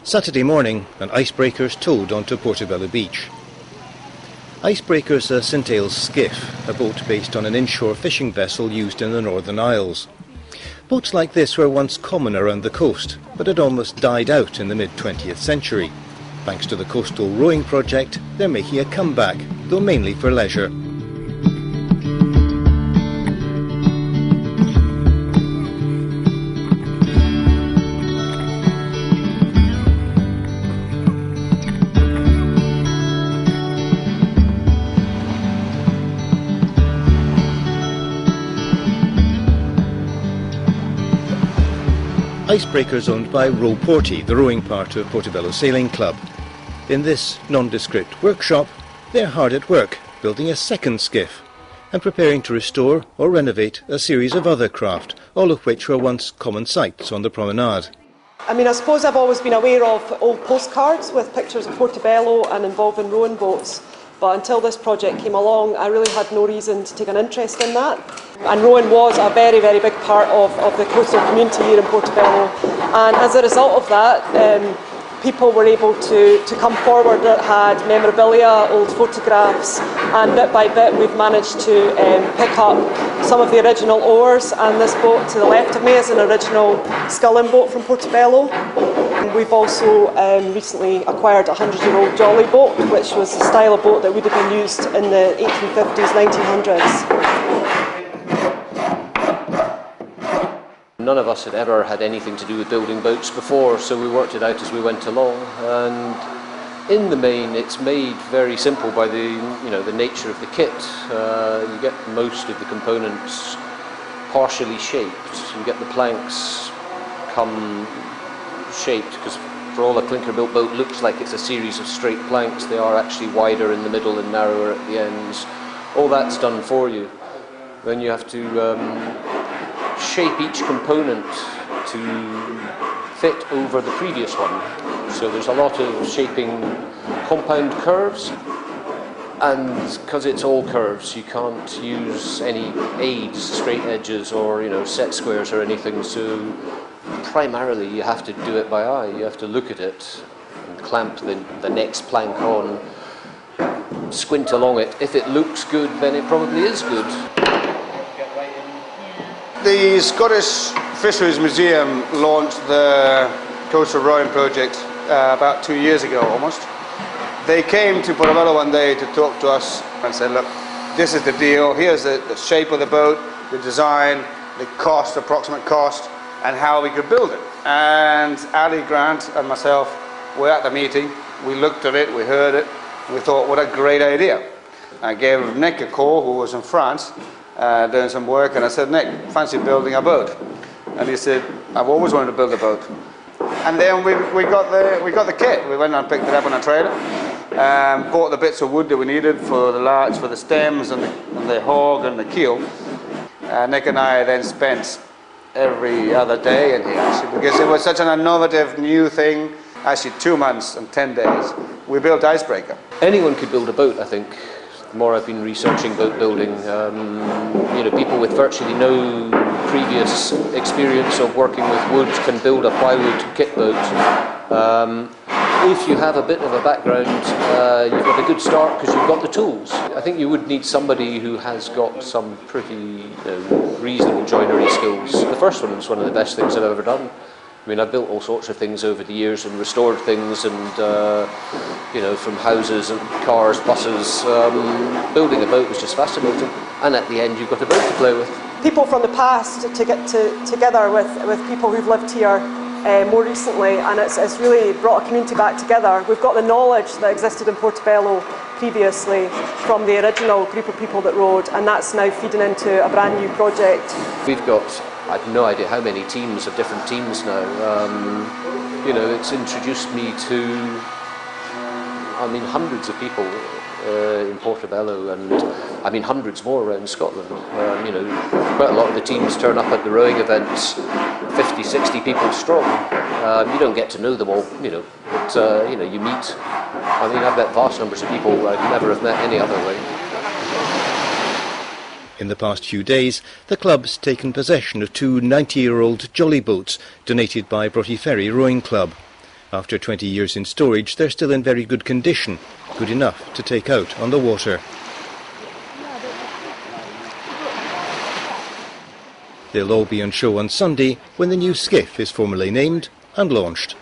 Saturday morning, and icebreakers towed onto Portobello Beach. Icebreaker's a St Ailes skiff, a boat based on an inshore fishing vessel used in the Northern Isles. Boats like this were once common around the coast, but had almost died out in the mid-20th century. Thanks to the Coastal Rowing Project, they're making a comeback, though mainly for leisure. Icebreakers owned by RowPorty, the rowing part of Portobello Sailing Club. In this nondescript workshop, they're hard at work, building a second skiff and preparing to restore or renovate a series of other craft, all of which were once common sights on the promenade. I suppose I've always been aware of old postcards with pictures of Portobello and involving rowing boats, but until this project came along, I really had no reason to take an interest in that. And rowing was a very, very big part of the coastal community here in Portobello. And as a result of that, people were able to come forward that had memorabilia, old photographs, and bit by bit we've managed to pick up some of the original oars, and this boat to the left of me is an original sculling boat from Portobello. And we've also recently acquired a 100-year-old jolly boat, which was the style of boat that would have been used in the 1850s, 1900s. None of us had ever had anything to do with building boats before, so we worked it out as we went along. And in the main, it's made very simple by the nature of the kit. You get most of the components partially shaped. You get the planks come shaped, because for all a clinker-built boat looks like it's a series of straight planks, they are actually wider in the middle and narrower at the ends. All that's done for you. Then you have to shape each component to fit over the previous one. So there's a lot of shaping compound curves, and because it's all curves you can't use any aids, straight edges or set squares or anything, so primarily you have to do it by eye. You have to look at it and clamp the next plank on, squint along it. If it looks good, then it probably is good. The Scottish Fisheries Museum launched the Coastal Rowing Project about 2 years ago almost. They came to Portobello one day to talk to us and said, look, this is the deal, here's the shape of the boat, the design, the cost, approximate cost, and how we could build it. And Ali Grant and myself were at the meeting, we looked at it, we heard it, we thought, what a great idea. I gave Nick a call, who was in France, doing some work, and I said, Nick, fancy building a boat? And he said, I've always wanted to build a boat. And then we got the kit. We went and picked it up on a trailer, bought the bits of wood that we needed for the larch, for the stems and the hog and the keel. Nick and I then spent every other day in here, actually, because it was such an innovative new thing. Actually 2 months and 10 days we built Icebreaker. Anyone could build a boat, I think. The more I've been researching boat building, people with virtually no previous experience of working with wood can build a plywood kit boat. If you have a bit of a background, you've got a good start because you've got the tools. I think you would need somebody who has got some pretty reasonable joinery skills. The first one was one of the best things I've ever done. I've built all sorts of things over the years and restored things, and from houses and cars, buses. Building a boat was just fascinating, and at the end you've got a boat to play with. People from the past to get together with people who've lived here more recently, and it's really brought a community back together. We've got the knowledge that existed in Portobello previously from the original group of people that rowed, and that's now feeding into a brand new project. We've got, I've no idea how many teams of different teams now. It's introduced me to, hundreds of people in Portobello, and hundreds more around Scotland. Quite a lot of the teams turn up at the rowing events, 50, 60 people strong. You don't get to know them all, but you meet. I've met vast numbers of people I'd never have met any other way. In the past few days, the club's taken possession of two 90-year-old jolly boats donated by Broughty Ferry Rowing Club. After 20 years in storage, they're still in very good condition, good enough to take out on the water. They'll all be on show on Sunday when the new skiff is formally named and launched.